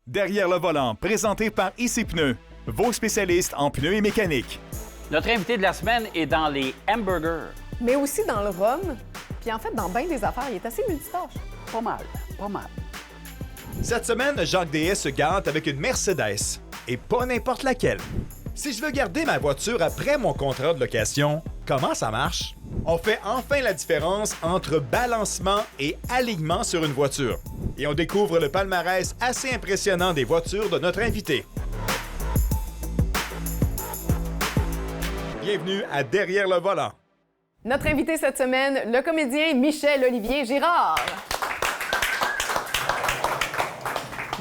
Derrière le volant, présenté par Ici Pneus, vos spécialistes en pneus et mécanique. Notre invité de la semaine est dans les hamburgers. Mais aussi dans le rhum. Puis en fait, dans bien des affaires, il est assez multitâche. Pas mal, pas mal. Cette semaine, Jacques DS se gâte avec une Mercedes. Et pas n'importe laquelle. Si je veux garder ma voiture après mon contrat de location, comment ça marche? On fait enfin la différence entre balancement et alignement sur une voiture. Et on découvre le palmarès assez impressionnant des voitures de notre invité. Bienvenue à Derrière le volant. Notre invité cette semaine, le comédien Michel-Olivier Girard.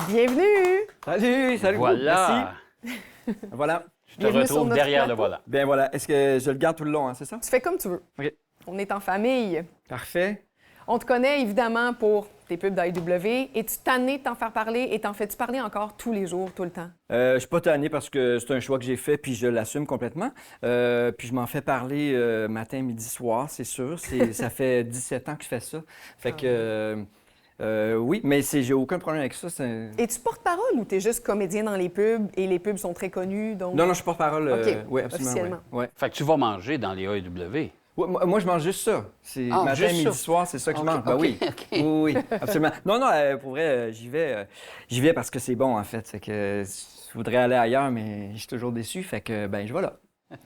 Bienvenue! Salut, Voilà. merci. Voilà. Je te Bienvenue sur retrouve notre derrière plateau. le volant. Bien voilà, est-ce que je le garde tout le long, hein, c'est ça? Tu fais comme tu veux. OK. On est en famille. Parfait. On te connaît évidemment pour tes pubs d'AEW. Es-tu tanné de t'en faire parler et t'en fais-tu parler encore tous les jours, tout le temps? Je suis pas tanné parce que c'est un choix que j'ai fait puis je l'assume complètement. Puis je m'en fais parler matin, midi, soir, c'est sûr. Ça fait 17 ans que je fais ça. Fait que oui, mais j'ai aucun problème avec ça. Es-tu porte-parole ou t'es juste comédien dans les pubs et les pubs sont très connues, donc... Non, je suis porte-parole. OK, oui, absolument. officiellement. Ouais. Fait que tu vas manger dans les AEW. Ouais, moi, je mange juste ça. C'est matin, juste midi, ça. soir, c'est ça que je OK, mange. Ben OK, oui. OK. Oui, absolument. Non, pour vrai, j'y vais parce que c'est bon, en fait. Fait que je voudrais aller ailleurs, mais je suis toujours déçu. Fait que, ben, je vais là.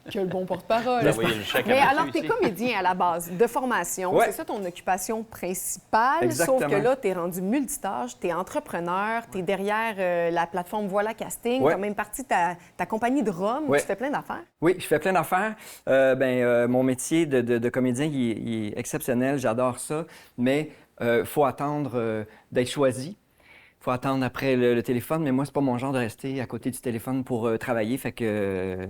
Quel bon porte-parole! Ben oui, le chèque Mais avec alors, lui t'es ici. comédien à la base, de formation. Ouais. C'est ça ton occupation principale. Exactement. Sauf que là, t'es rendu multitâche, t'es entrepreneur, t'es derrière la plateforme Voilà Casting. Ouais. T'as même parti de ta compagnie de rhum. Ouais. Tu fais plein d'affaires. Oui, je fais plein d'affaires. Mon métier de comédien, il est exceptionnel. J'adore ça. Mais faut attendre d'être choisi. Faut attendre après le téléphone, mais moi, c'est pas mon genre de rester à côté du téléphone pour travailler. Fait que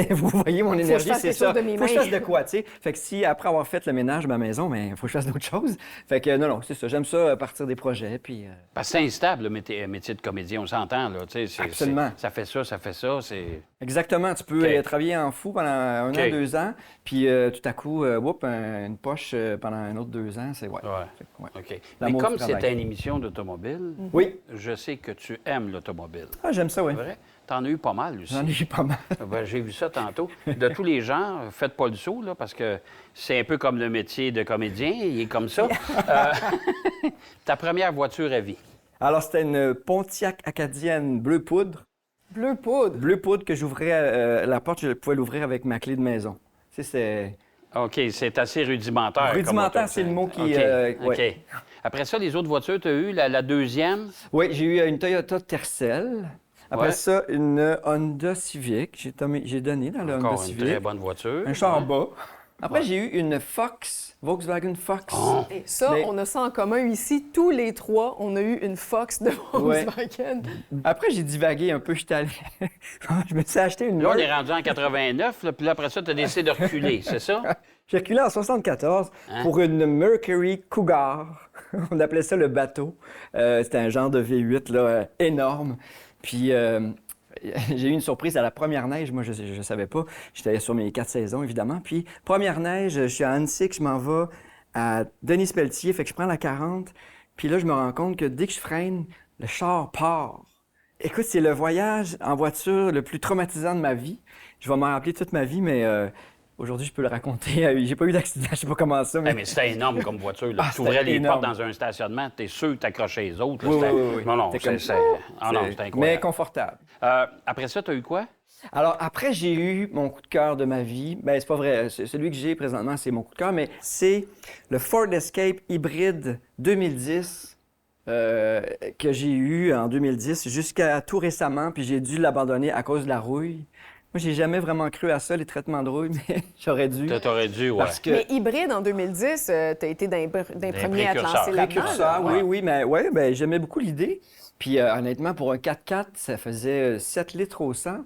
vous voyez mon énergie, fasse c'est quelque ça. chose de mes Faut que je mains. fasse de quoi, tu sais. Fait que si après avoir fait le ménage de ma maison, mais faut que je fasse d'autres choses. Fait que non, c'est ça. J'aime ça partir des projets, puis. Parce que c'est instable, le métier de comédien, on s'entend, là. Tu sais, Absolument. ça fait ça, c'est... Exactement. Tu peux OK. travailler en fou pendant un OK. an, 2 ans, puis tout à coup, une poche pendant un autre 2 ans, c'est ouais. Fait que, ouais. OK. Mais L'amour comme du travail. c'était une émission d'automobile, Oui. je sais que tu aimes l'automobile. Ah, j'aime ça, oui. C'est vrai? T'en as eu pas mal, aussi. J'en ai eu pas mal. Ben, j'ai vu ça tantôt. De tous les gens, faites pas le saut, là, parce que c'est un peu comme le métier de comédien, il est comme ça. Ta première voiture à vie. Alors, c'était une Pontiac acadienne bleu poudre. Bleu poudre. Bleu poudre que j'ouvrais, la porte, je pouvais l'ouvrir avec ma clé de maison. Tu sais, c'est... OK, c'est assez rudimentaire. comme Rudimentaire, auto, c'est le mot qui, OK, ouais. OK. Après ça, les autres voitures, tu as eu la deuxième. Oui, j'ai eu une Toyota Tercel. Après Ouais. ça, une Honda Civic. J'ai donné dans la Honda Encore une Civic. très bonne voiture. Un char Ouais. bas. Après, j'ai eu une Fox, Volkswagen Fox. Oh. Et ça, Mais- on a ça en commun ici. Tous les trois, on a eu une Fox de Volkswagen. Après, j'ai divagué un peu. J'étais allé... je me suis acheté une Là, on Merc. est rendu en 89, là, puis là, après ça, tu as décidé de reculer, c'est ça? J'ai reculé en 74 Hein? pour une Mercury Cougar. On appelait ça le bateau. C'était un genre de V8 là, énorme. Puis j'ai eu une surprise à la première neige. Moi, je ne savais pas. J'étais sur mes 4 saisons, évidemment. Puis première neige, je suis à Annecy, je m'en vais à Denis-Pelletier. Fait que je prends la 40. Puis là, je me rends compte que dès que je freine, le char part. Écoute, c'est le voyage en voiture le plus traumatisant de ma vie. Je vais m'en rappeler toute ma vie, mais aujourd'hui, je peux le raconter. J'ai pas eu d'accident, je sais pas comment ça, Eh, mais c'était énorme comme voiture. Là. Ah, tu ouvrais c'était les énorme. portes dans un stationnement, t'es sûr que t'accrochais les autres. là, Oui, c'était- oui, oui. Non, non, C'était comme- c'est incroyable. Mais confortable. Après ça, tu as eu quoi? Alors, après, j'ai eu mon coup de cœur de ma vie. Ben, c'est pas vrai. Celui que j'ai présentement, c'est mon coup de cœur, mais c'est le Ford Escape hybride 2010 que j'ai eu en 2010 jusqu'à tout récemment, puis j'ai dû l'abandonner à cause de la rouille. Moi, j'ai jamais vraiment cru à ça, les traitements de rouille, mais j'aurais dû. T'aurais dû, ouais. Parce que... Mais hybride en 2010, t'as été d'un premiers à te précurseurs. lancer là-dedans. Précurseur, là. oui, oui, mais ouais, ben, j'aimais beaucoup l'idée. Puis honnêtement, pour un 4x4, ça faisait 7 litres au 100.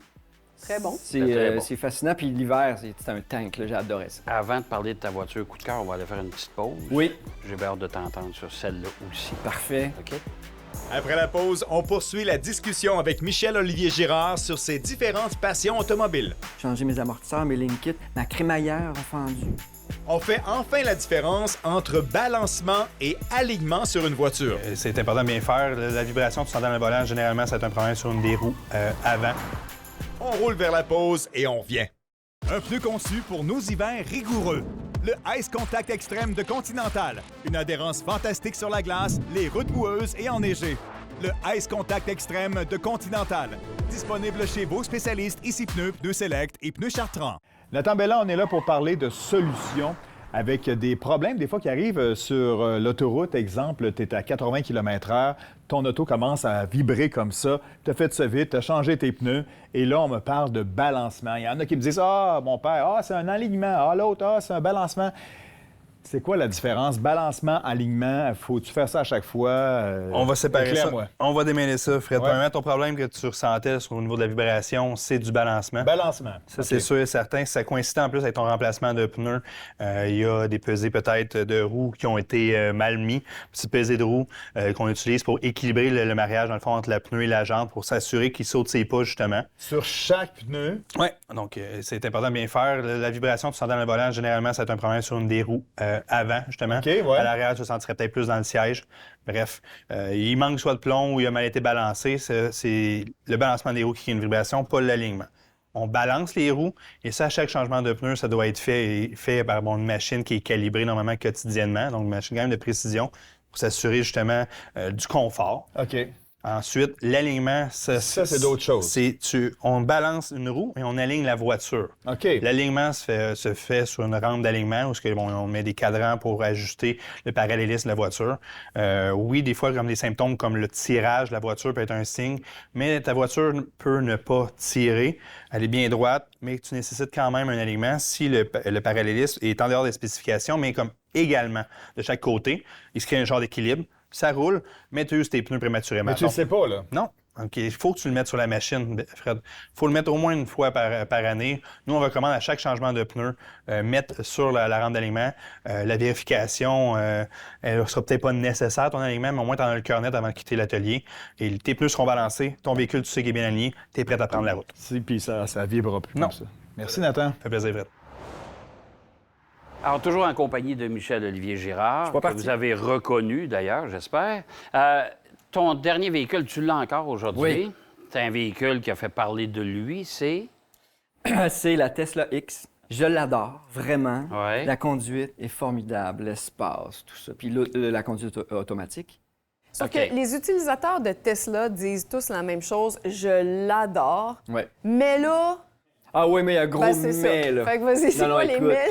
Très bon. C'est très bon. c'est fascinant. Puis l'hiver, c'est un tank, là, j'adorais ça. Avant de parler de ta voiture coup de cœur, on va aller faire une petite pause. Oui, J'ai bien hâte de t'entendre sur celle-là aussi. parfait. OK? Après la pause, on poursuit la discussion avec Michel-Olivier Girard sur ses différentes passions automobiles. Changer mes amortisseurs, mes link kits, ma crémaillère a fendu. On fait enfin la différence entre balancement et alignement sur une voiture. C'est important de bien faire. La vibration que tu sens dans le volant, généralement, c'est un problème sur une des roues avant. On roule vers la pause et on vient. Un pneu conçu pour nos hivers rigoureux. Le Ice Contact Extrême de Continental. Une adhérence fantastique sur la glace, les routes boueuses et enneigées. Le Ice Contact Extrême de Continental. Disponible chez vos spécialistes Ici Pneus, Pneus Select et Pneus Chartrand. Nathan Belland, on est là pour parler de solutions avec des problèmes des fois qui arrivent sur l'autoroute. Exemple, tu es à 80 km/h, ton auto commence à vibrer comme ça, tu as fait ça vite, tu as changé tes pneus, et là, on me parle de balancement. Il y en a qui me disent « Ah, mon père, c'est un alignement. Ah, l'autre, c'est un balancement. » C'est quoi la différence? Balancement, alignement, faut-tu faire ça à chaque fois? On va séparer ça. Moi. On va démêler ça, Fred. Ouais. Premièrement, ton problème que tu ressentais au niveau de la vibration, c'est du balancement. Balancement. Ça, c'est sûr et certain. Ça coïncide en plus avec ton remplacement de pneus. Il y a des pesées peut-être de roues qui ont été mal mis. Petites pesées de roues qu'on utilise pour équilibrer le mariage, dans le fond, entre le pneu et la jante pour s'assurer qu'il saute ses pas, justement. Sur chaque pneu? Oui, donc c'est important de bien faire. La vibration que tu sens dans le volant, généralement, c'est un problème sur une des roues avant, justement. OK, ouais. À l'arrière, tu sentirais peut-être plus dans le siège. Bref, il manque soit de plomb ou il a mal été balancé. C'est le balancement des roues qui crée une vibration, pas l'alignement. On balance les roues et ça, à chaque changement de pneu, ça doit être fait par une machine qui est calibrée normalement quotidiennement, donc une machine quand même de précision pour s'assurer justement du confort. OK. Ensuite, l'alignement, ça c'est d'autres choses. On balance une roue et on aligne la voiture. OK. L'alignement se fait sur une rampe d'alignement où on met des cadrans pour ajuster le parallélisme de la voiture. Oui, des fois, comme des symptômes comme le tirage de la voiture peut être un signe, mais ta voiture peut ne pas tirer. Elle est bien droite, mais tu nécessites quand même un alignement si le parallélisme est en dehors des spécifications, mais comme également de chaque côté. Il se crée un genre d'équilibre. Ça roule, mais tu uses tes pneus prématurément. Mais tu le sais pas, là. Non. OK. Il faut que tu le mettes sur la machine, Fred. Il faut le mettre au moins une fois par année. Nous, on recommande à chaque changement de pneu, mettre sur la rampe d'alignement. La vérification, elle ne sera peut-être pas nécessaire, ton alignement, mais au moins, tu en as le cœur net avant de quitter l'atelier. Et tes pneus seront balancés. Ton véhicule, tu sais qu'il est bien aligné. Tu es prêt à prendre la route. Puis ça vibrera plus Non. comme ça. Merci, Nathan. Ça fait plaisir, Fred. Alors, toujours en compagnie de Michel-Olivier Girard, suis pas que parti. vous avez reconnu d'ailleurs, j'espère. Ton dernier véhicule, tu l'as encore aujourd'hui. Oui. C'est un véhicule qui a fait parler de lui, c'est... C'est la Tesla X. Je l'adore, vraiment. Ouais. La conduite est formidable, l'espace, tout ça. Puis la conduite automatique. Sauf OK. que les utilisateurs de Tesla disent tous la même chose. Je l'adore. Ouais. Mais là, Ah oui, mais il y a un gros ben, c'est mais, ça. là. Fait que vas-y, c'est Non, quoi les écoute, mais?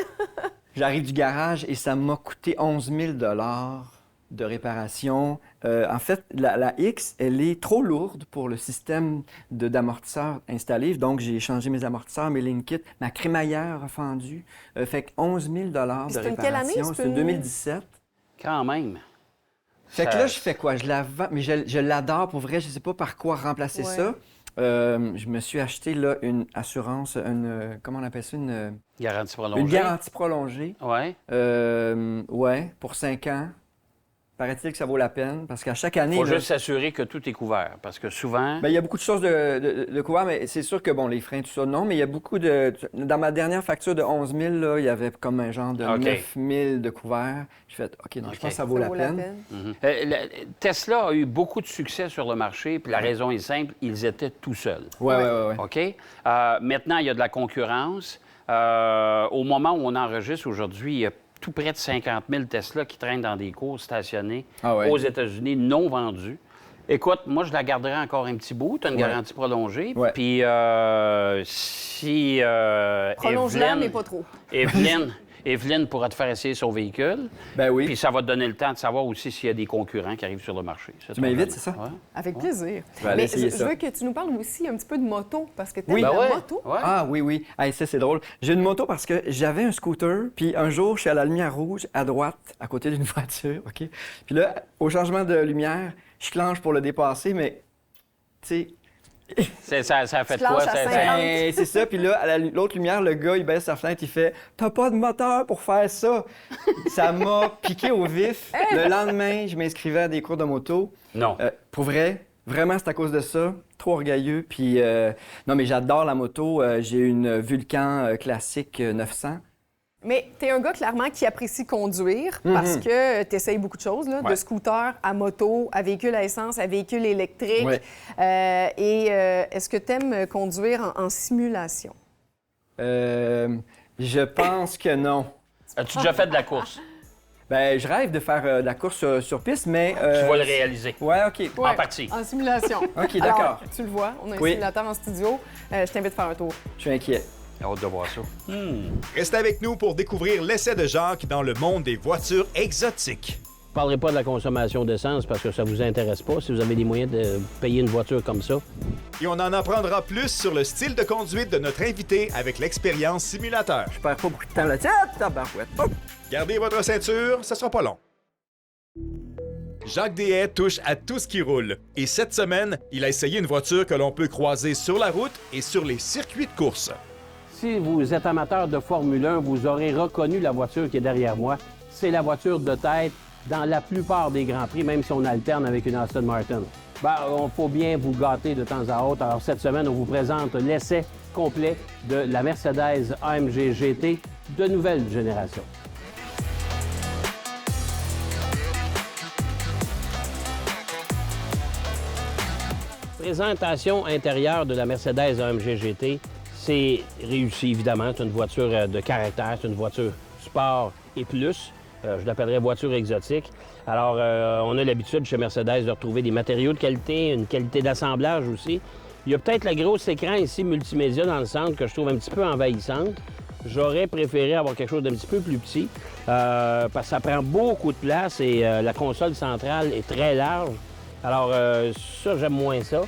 J'arrive du garage et ça m'a coûté 11 000 de réparation. En fait, la X, elle est trop lourde pour le système d'amortisseurs installé. Donc, j'ai changé mes amortisseurs, mes link kits. Ma crémaillère a fendu. Fait que 11 000 de C'est réparation. une quelle année? C'est une 2017. Quand même. Fait que Ça- là, je fais quoi? Je la vends, mais je l'adore pour vrai. Je sais pas par quoi remplacer Ouais. ça. Je me suis acheté là une assurance, comment on appelle ça? Garantie prolongée. Une garantie prolongée. Oui. Ouais, pour 5 ans. Paraît-il que ça vaut la peine parce qu'à chaque année. Il faut là, juste s'assurer que tout est couvert, parce que souvent... ben, il y a beaucoup de choses de couvert, mais c'est sûr que, bon, les freins, tout ça, non, mais il y a beaucoup de... Dans ma dernière facture de 11 000, là, il y avait comme un genre de OK. 9 000 de couvert. J'ai fait, OK, non, je OK. pense que ça vaut la peine. Tesla a eu beaucoup de succès sur le marché, puis la raison est simple, ils étaient tout seuls. Ouais. OK? Maintenant, il y a de la concurrence. Au moment où on enregistre aujourd'hui, il y a tout près de 50 000 Tesla qui traînent dans des cours stationnés Ah ouais. aux États-Unis, non vendus. Écoute, moi, je la garderai encore un petit bout. Tu as une garantie prolongée. Ouais. Puis, si Prolonge-la, mais pas trop. Evelyne pourra te faire essayer son véhicule. Ben oui. Puis, ça va te donner le temps de savoir aussi s'il y a des concurrents qui arrivent sur le marché. Tu m'invites, c'est ça? Ouais. Avec plaisir. Je vais aller Mais essayer je ça. veux que tu nous parles aussi un petit peu de moto, parce que tu Oui. la Ben ouais. moto. Ouais. Ah oui. Hey, ça, c'est drôle. J'ai une moto parce que j'avais un scooter, puis un jour, je suis à la lumière rouge, à droite, à côté d'une voiture, OK? Puis là, au changement de lumière, je clenche pour le dépasser, mais, tu sais, Ça a fait Tu planches quoi? à 50. Ben, c'est ça. Puis là, à l'autre lumière, le gars, il baisse sa fenêtre, il fait « T'as pas de moteur pour faire ça! » Ça m'a piqué au vif. Le lendemain, je m'inscrivais à des cours de moto. Non. Pour vrai, vraiment, c'est à cause de ça. Trop orgueilleux. Puis, non, mais j'adore la moto. J'ai une Vulcan classique 900. Mais t'es un gars, clairement, qui apprécie conduire parce que t'essayes beaucoup de choses, là, de scooter à moto, à véhicule à essence, à véhicule électrique. Ouais. Est-ce que t'aimes conduire en simulation? Je pense que non. As-tu déjà fait de la course? Ben, je rêve de faire de la course sur piste, mais... Tu vas le réaliser. Ouais, OK. En partie. En simulation. OK, Alors, d'accord. tu le vois, on a un Oui. simulateur en studio. Je t'invite à faire un tour. Je suis inquiet. Hâte de voir ça. Restez avec nous pour découvrir l'essai de Jacques dans le monde des voitures exotiques. Je ne parlerai pas de la consommation d'essence parce que ça ne vous intéresse pas si vous avez les moyens de payer une voiture comme ça. Et on en apprendra plus sur le style de conduite de notre invité avec l'expérience simulateur. Je perds pas beaucoup de temps là. Tiens, tabarouette. Hop! Gardez votre ceinture, ça sera pas long. Jacques Deshaies touche à tout ce qui roule. Et cette semaine, il a essayé une voiture que l'on peut croiser sur la route et sur les circuits de course. Si vous êtes amateur de Formule 1, vous aurez reconnu la voiture qui est derrière moi. C'est la voiture de tête dans la plupart des Grands Prix, même si on alterne avec une Aston Martin. On faut bien vous gâter de temps à autre. Alors cette semaine, on vous présente l'essai complet de la Mercedes AMG GT de nouvelle génération. Présentation intérieure de la Mercedes AMG GT, c'est réussi évidemment. C'est une voiture de caractère, c'est une voiture sport et plus. Je l'appellerais voiture exotique. Alors, on a l'habitude chez Mercedes de retrouver des matériaux de qualité, une qualité d'assemblage aussi. Il y a peut-être le gros écran ici multimédia dans le centre que je trouve un petit peu envahissante. J'aurais préféré avoir quelque chose d'un petit peu plus petit parce que ça prend beaucoup de place et la console centrale est très large. Alors, ça, j'aime moins ça.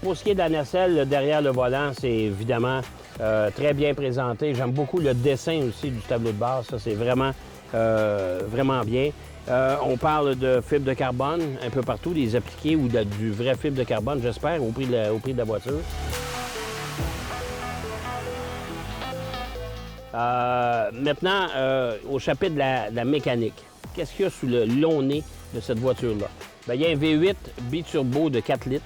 Pour ce qui est de la nacelle, derrière le volant, c'est évidemment très bien présenté. J'aime beaucoup le dessin aussi du tableau de bord. Ça, c'est vraiment bien. On parle de fibre de carbone un peu partout, des appliqués ou du vrai fibre de carbone, j'espère, au prix de la voiture. Maintenant, au chapitre de la mécanique. Qu'est-ce qu'il y a sous le long nez de cette voiture-là? Bien, il y a un V8 biturbo de 4 litres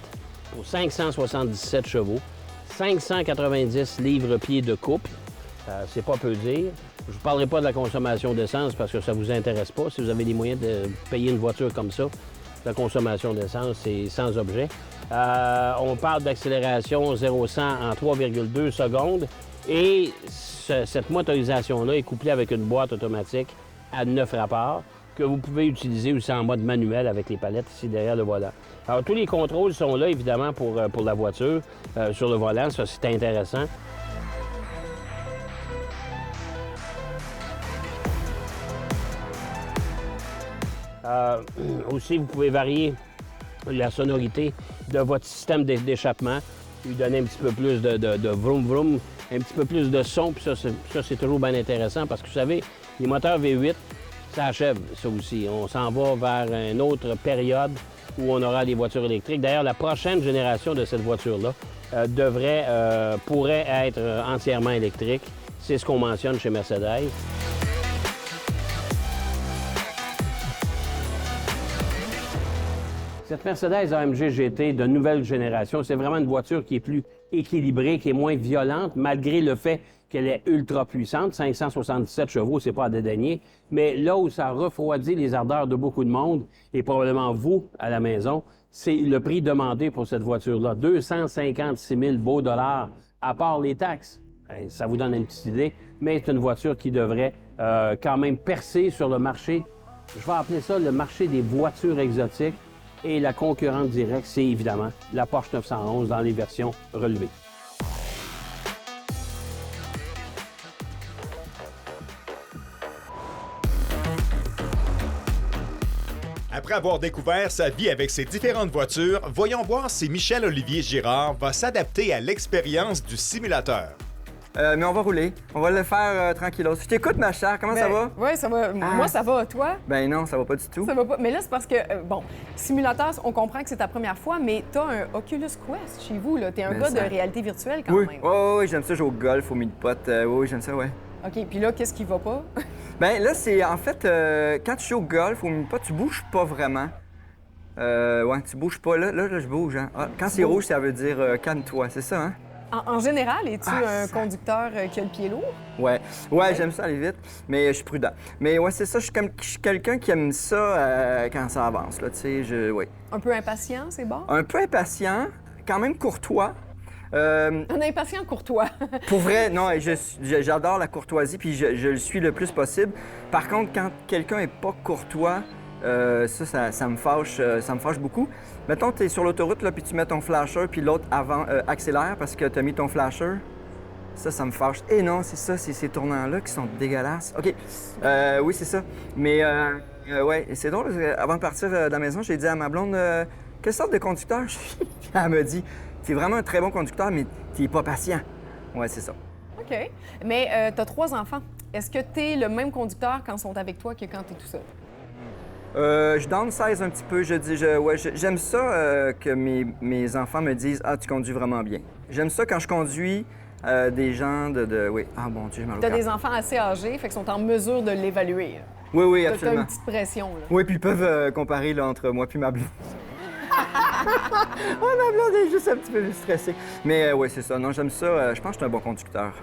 pour 577 chevaux, 590 livres-pieds de couple. C'est pas peu dire. Je ne vous parlerai pas de la consommation d'essence parce que ça ne vous intéresse pas. Si vous avez les moyens de payer une voiture comme ça, la consommation d'essence, c'est sans objet. On parle d'accélération 0-100 en 3,2 secondes. Et cette motorisation-là est couplée avec une boîte automatique à 9 rapports que vous pouvez utiliser aussi en mode manuel avec les palettes ici derrière le volant. Alors, tous les contrôles sont là, évidemment, pour la voiture sur le volant. Ça, c'est intéressant. Aussi, vous pouvez varier la sonorité de votre système d'échappement, lui donner un petit peu plus de vroom-vroom, un petit peu plus de son, puis ça, c'est toujours bien intéressant parce que, vous savez, les moteurs V8, ça achève, ça aussi. On s'en va vers une autre période où on aura des voitures électriques. D'ailleurs, la prochaine génération de cette voiture-là pourrait être entièrement électrique. C'est ce qu'on mentionne chez Mercedes. Cette Mercedes AMG GT de nouvelle génération, c'est vraiment une voiture qui est plus équilibrée, qui est moins violente, malgré le fait qu'elle est ultra puissante. 577 chevaux, c'est pas à dédaigner. Mais là où ça refroidit les ardeurs de beaucoup de monde, et probablement vous à la maison, c'est le prix demandé pour cette voiture-là. 256 000 beaux dollars, à part les taxes. Ça vous donne une petite idée, mais c'est une voiture qui devrait quand même percer sur le marché. Je vais appeler ça le marché des voitures exotiques. Et la concurrente directe, c'est évidemment la Porsche 911 dans les versions relevées. Après avoir découvert sa vie avec ses différentes voitures, voyons voir si Michel-Olivier Girard va s'adapter à l'expérience du simulateur. Mais on va rouler. On va le faire tranquillos. Je t'écoute, ma chère. Comment ça va? Oui, ça va. Moi, ça va. Toi? Ben non, ça va pas du tout. Ça va pas. Mais là, c'est parce que, bon, simulateur, on comprend que c'est ta première fois, mais t'as un Oculus Quest chez vous, là. T'es un Mais gars ça- de réalité virtuelle quand Oui, même. oui, j'aime ça jouer au golf, au mille-potes. Oui, j'aime ça, ouais. OK, puis là, qu'est-ce qui va pas? Ben là, c'est en fait, quand tu joues au golf, au mille-potes, tu bouges pas vraiment. Ouais, tu bouges pas. Là, je bouge. Hein. Ah, quand c'est rouge, ça veut dire calme-toi, c'est ça, hein? En général, es-tu un conducteur qui a le pied lourd? Ouais, j'aime ça aller vite, mais je suis prudent. Mais ouais, c'est ça, je suis quelqu'un qui aime ça quand ça avance, là, tu sais, ouais. Un peu impatient, c'est bon? Un peu impatient, quand même courtois. Un impatient courtois. Pour vrai, non, j'adore la courtoisie, puis je le suis le plus possible. Par contre, quand quelqu'un est pas courtois, ça me fâche beaucoup. Mettons, tu es sur l'autoroute, là, puis tu mets ton flasher, puis l'autre avant accélère parce que tu as mis ton flasher. Ça me fâche. Et non, c'est ça, c'est ces tournants-là qui sont dégueulasses. OK, oui, c'est ça. Mais, ouais, c'est drôle, avant de partir de la maison, j'ai dit à ma blonde, quelle sorte de conducteur je suis? Elle me dit, t'es vraiment un très bon conducteur, mais t'es pas patient. Ouais, c'est ça. OK. Mais t'as 3 enfants. Est-ce que t'es le même conducteur quand ils sont avec toi que quand t'es tout seul? Je downsize un petit peu. J'aime ça que mes enfants me disent « Ah, tu conduis vraiment bien ». J'aime ça quand je conduis des gens Oui. Ah, bon Dieu, je m'en T'as des enfants assez âgés, fait qu'ils sont en mesure de l'évaluer. Oui, T'as absolument. une petite pression, là. Oui, puis ils peuvent comparer là, entre moi puis ma blonde. Oh, ma blonde est juste un petit peu stressée. Mais oui, c'est ça. Non, j'aime ça. Je pense que je suis un bon conducteur.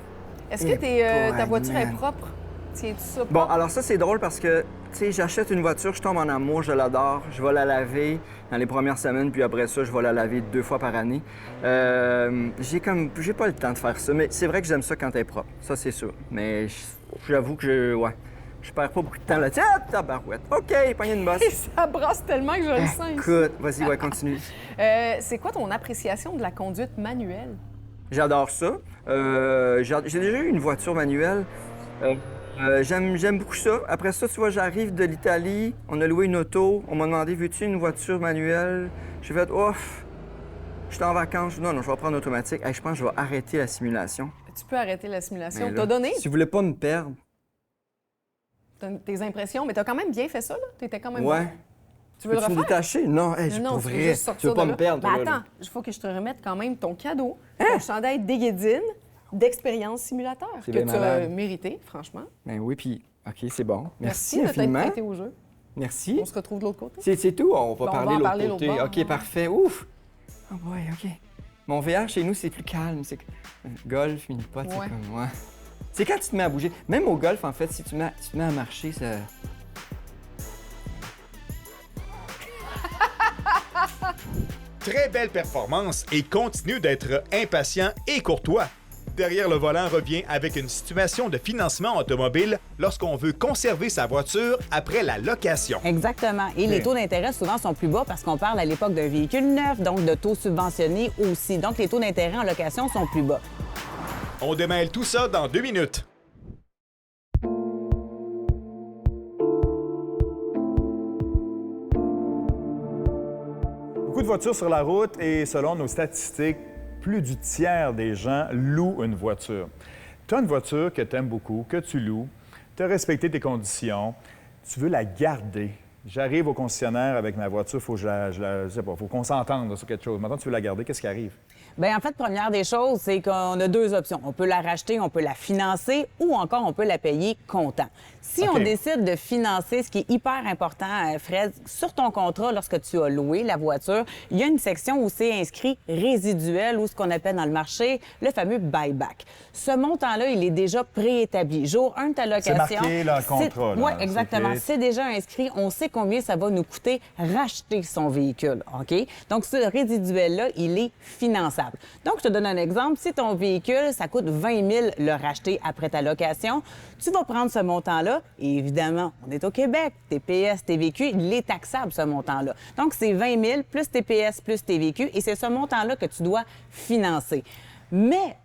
Est-ce que ta voiture est man. propre? Tiens-tu ça propre? Bon, alors ça, c'est drôle parce que, tu sais, j'achète une voiture, je tombe en amour, je l'adore, je vais la laver dans les premières semaines, puis après ça, je vais la laver 2 fois par année. J'ai pas le temps de faire ça, mais c'est vrai que j'aime ça quand elle est propre, ça, c'est sûr. Mais j'avoue que je perds pas beaucoup de temps là-dessus. Ah, tabarouette. OK, pogné une bosse. Et ça brosse tellement que je le sens. ici. Écoute, vas-y, ouais, continue. C'est quoi ton appréciation de la conduite manuelle? J'adore ça. J'ai déjà eu une voiture manuelle. J'aime beaucoup ça. Après ça, tu vois, j'arrive de l'Italie, on a loué une auto, on m'a demandé, veux-tu une voiture manuelle? J'ai fait, ouf, je suis en vacances. Non, je vais prendre automatique. Hey, je pense que je vais arrêter la simulation. Tu peux arrêter la simulation. Mais là, T'as donné Si vous voulez pas me perdre. tes impressions, mais t'as quand même bien fait ça, là. T'étais quand même bon. Ouais. Tu veux le Peux-tu me refaire? détacher? Non, hey, Non, pour tu veux vrai. juste Tu sortir veux pas de me là. perdre, Ben toi, là. attends, il faut que je te remette quand même ton cadeau, ton chandail Déguédine d'expérience simulateur C'est que bien tu as malade. mérité, franchement. Ben oui, puis OK, c'est bon. Merci Merci de t'être infiniment. prêté au jeu. Merci. On se retrouve de l'autre côté. C'est tout, on va Bon, parler on va en l'autre parler côté. l'autre bord, OK, ouais. parfait. Ouf! Oh boy, OK. Mon VR chez nous, c'est plus calme. C'est golf, mini-pot, c'est Ouais. comme moi. C'est quand tu te mets à bouger. Même au golf, en fait, si tu te mets à marcher, ça... Très belle performance et continue d'être impatient et courtois. Derrière le volant revient avec une situation de financement automobile lorsqu'on veut conserver sa voiture après la location. Exactement. Et les taux d'intérêt, souvent, sont plus bas parce qu'on parle à l'époque d'un véhicule neuf, donc de taux subventionnés aussi. Donc, les taux d'intérêt en location sont plus bas. On démêle tout ça dans 2 minutes. Beaucoup de voitures sur la route et selon nos statistiques, plus du tiers des gens louent une voiture. Tu as une voiture que tu aimes beaucoup, que tu loues, tu as respecté tes conditions, tu veux la garder. J'arrive au concessionnaire avec ma voiture, il faut que je sais pas, faut qu'on s'entende sur quelque chose. Maintenant, tu veux la garder, qu'est-ce qui arrive? Bien, en fait, première des choses, c'est qu'on a 2 options. On peut la racheter, on peut la financer ou encore on peut la payer comptant. Si OK. on décide de financer, ce qui est hyper important, Fred, sur ton contrat, lorsque tu as loué la voiture, il y a une section où c'est inscrit résiduel ou ce qu'on appelle dans le marché le fameux buyback. Ce montant-là, il est déjà préétabli. Jour 1 de ta location. C'est marqué dans le contrat, là. Oui, exactement. C'est- C'est déjà inscrit. On sait combien ça va nous coûter racheter son véhicule. OK? Donc, ce résiduel-là, il est finançable. Donc, je te donne un exemple. Si ton véhicule, ça coûte 20 000 le racheter après ta location, tu vas prendre ce montant-là. Et évidemment, on est au Québec. TPS, TVQ, il est taxable, ce montant-là. Donc, c'est 20 000 plus TPS plus TVQ et c'est ce montant-là que tu dois financer. Mais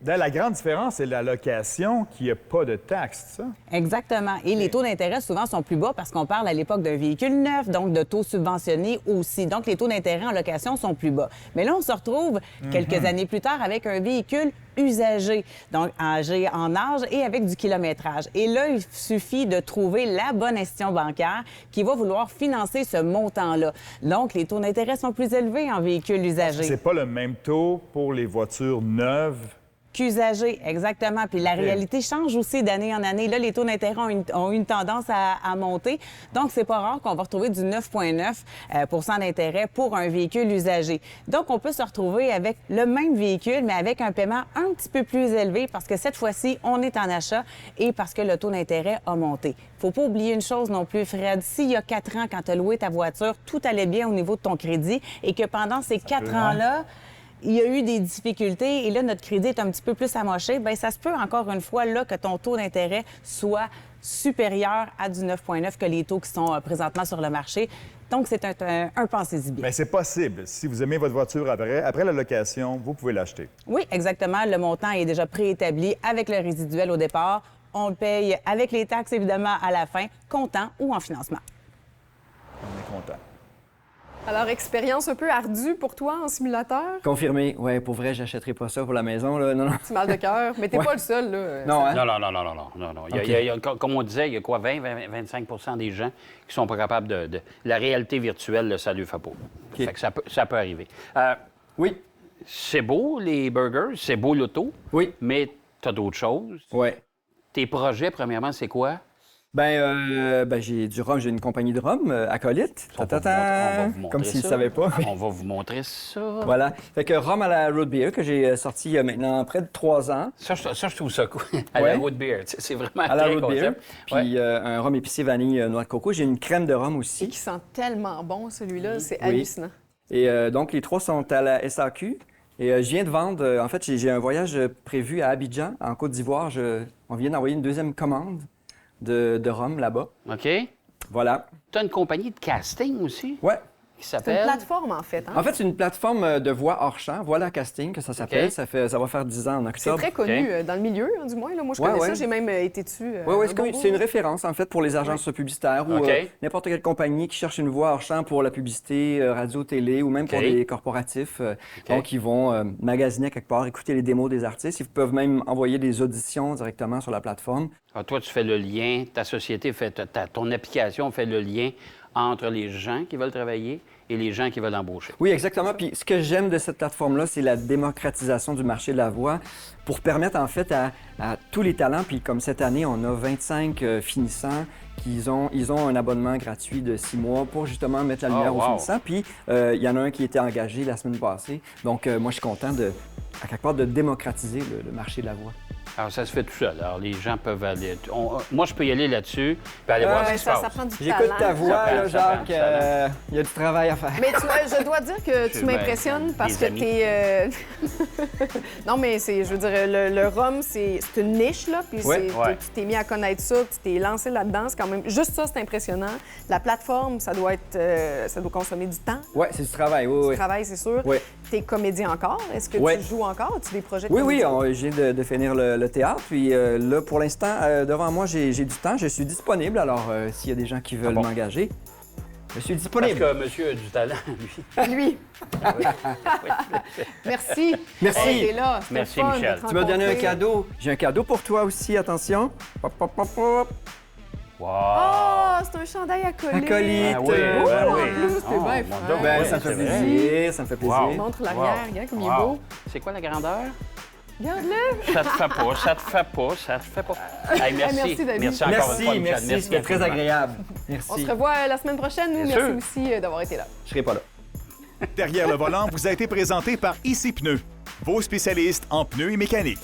La grande différence, c'est la location qui n'a pas de taxes, ça? Exactement. Et les taux d'intérêt, souvent, sont plus bas parce qu'on parle à l'époque d'un véhicule neuf, donc de taux subventionnés aussi. Donc, les taux d'intérêt en location sont plus bas. Mais là, on se retrouve quelques années plus tard avec un véhicule usagé, donc âgé en âge et avec du kilométrage. Et là, il suffit de trouver la bonne institution bancaire qui va vouloir financer ce montant-là. Donc, les taux d'intérêt sont plus élevés en véhicule usagé. C'est pas le même taux pour les voitures neuves. Qu'usagé, exactement. Puis la réalité change aussi d'année en année. Là, les taux d'intérêt ont une tendance à monter. Donc, c'est pas rare qu'on va retrouver du 9,9 d'intérêt pour un véhicule usagé. Donc, on peut se retrouver avec le même véhicule, mais avec un paiement un petit peu plus élevé parce que cette fois-ci, on est en achat et parce que le taux d'intérêt a monté. Faut pas oublier une chose non plus, Fred. S'il y a 4 ans, quand tu as loué ta voiture, tout allait bien au niveau de ton crédit et que pendant ces 4 ans-là, il y a eu des difficultés et là, notre crédit est un petit peu plus amoché, bien, ça se peut encore une fois là que ton taux d'intérêt soit supérieur à du 9,9 que les taux qui sont présentement sur le marché. Donc, c'est un pensez-y bien. Bien, c'est possible. Si vous aimez votre voiture après la location, vous pouvez l'acheter. Oui, exactement. Le montant est déjà préétabli avec le résiduel au départ. On le paye avec les taxes, évidemment, à la fin, comptant ou en financement. On est content. Alors, expérience un peu ardue pour toi en simulateur? Confirmé. Ouais, pour vrai, j'achèterai pas ça pour la maison, là. Non, non. Petit mal de cœur. Mais t'es pas le seul, là. Non, hein? Non. Il y a, comme on disait, il y a quoi, 20-25 des gens qui sont pas capables de... La réalité virtuelle, là, ça lui fait pas. OK. Fait que ça peut arriver. Oui. C'est beau, les burgers, c'est beau l'auto, Oui. mais t'as d'autres choses. Ouais. Tes projets, premièrement, c'est quoi? J'ai du rhum, j'ai une compagnie de rhum, Acolyte. On va vous montrer Comme s'ils ne ça. savaient pas. On va vous montrer ça. Voilà. Fait que rhum à la root beer que j'ai sorti il y a maintenant près de 3 ans. Ça, je trouve ça cool. À Ouais. la root beer. C'est vraiment À la très root beer. concept. Puis un rhum épicé vanille noix de coco. J'ai une crème de rhum Et aussi. qui sent tellement bon, celui-là. C'est Oui. hallucinant. Et donc, les 3 sont à la SAQ. Et je viens de vendre, en fait, j'ai un voyage prévu à Abidjan, en Côte d'Ivoire. On vient d'envoyer une deuxième commande de rhum là-bas. OK. Voilà. Tu as une compagnie de casting aussi Ouais. qui C'est une s'appelle... plateforme, en fait. Hein? En fait, c'est une plateforme de voix hors champ, Voilà Casting, que ça s'appelle. OK. Ça va faire 10 ans en C'est octobre. très connu OK. dans le milieu, hein, du moins. Là. Moi, je Ouais, connais ouais. ça. J'ai même été dessus. Oui, un bon bout. c'est une référence, en fait, pour les agences publicitaires ou OK. n'importe quelle compagnie qui cherche une voix hors champ pour la publicité, radio, télé ou même pour OK. des corporatifs. Donc, ils vont magasiner quelque part, écouter les démos des artistes. Ils peuvent même envoyer des auditions directement sur la plateforme. Ah, toi, tu fais le lien, ta société fait, ton application fait le lien entre les gens qui veulent travailler et les gens qui veulent embaucher. Oui, exactement. Puis ce que j'aime de cette plateforme-là, c'est la démocratisation du marché de la voix pour permettre en fait à tous les talents, puis comme cette année, on a 25 finissants ils ont un abonnement gratuit de 6 mois pour justement mettre la lumière aux finissants. Puis il y en a un qui était engagé la semaine passée. Donc moi, je suis content à quelque part de démocratiser le marché de la voix. Alors, ça se fait tout seul. Alors, les gens peuvent aller... moi, je peux y aller là-dessus, puis aller voir ce qui se passe. Ça prend du J'écoute talent. ta voix, Ça là, prend, Jacques. ça Il y a du travail à faire. Mais je dois dire que tu m'impressionnes parce que amis. t'es... Non, mais je veux dire, le rhum, c'est une niche, là, puis Ouais. tu t'es mis à connaître ça, tu t'es lancé là-dedans, c'est quand même... Juste ça, c'est impressionnant. La plateforme, ça doit consommer du temps, Oui, c'est du travail, du oui. travail, c'est sûr. Ouais. T'es comédien encore? Est-ce que Ouais. tu joues encore? As-tu des projets de Oui, oui, comédien? je viens de finir le théâtre. Puis là, pour l'instant, devant moi, j'ai du temps. Je suis disponible. Alors, s'il y a des gens qui veulent m'engager, je suis Parce disponible. que monsieur a du talent, lui. Lui. Merci. Merci. Hey, t'es là. C'était Merci, le fun de Michel. te Tu m'as donné un rencontrer. cadeau. J'ai un cadeau pour toi aussi, attention. Hop, hop, hop, hop. Wow! Oh, c'est un chandail à coller. Acolyte. Ah oui, Oh, ben en oui. plus, t'es Oh, bien mon fin. Dieu. Ben, Oui, ça me fait c'est vrai. plaisir, ça me fait plaisir. Wow. Montre l'arrière, regarde comme il est beau. C'est quoi la grandeur? Regarde-le. Ça te fait pas, ça te fait pas, ça te fait pas. Hey, merci. Merci, David. Merci encore une Merci, fois, Michel. merci, c'était très infiniment. agréable. On Merci. se revoit la semaine prochaine. Nous, Bien merci sûr. aussi d'avoir été là. Je serai pas là. Derrière le volant vous a été présenté par Ici Pneus, vos spécialistes en pneus et mécanique.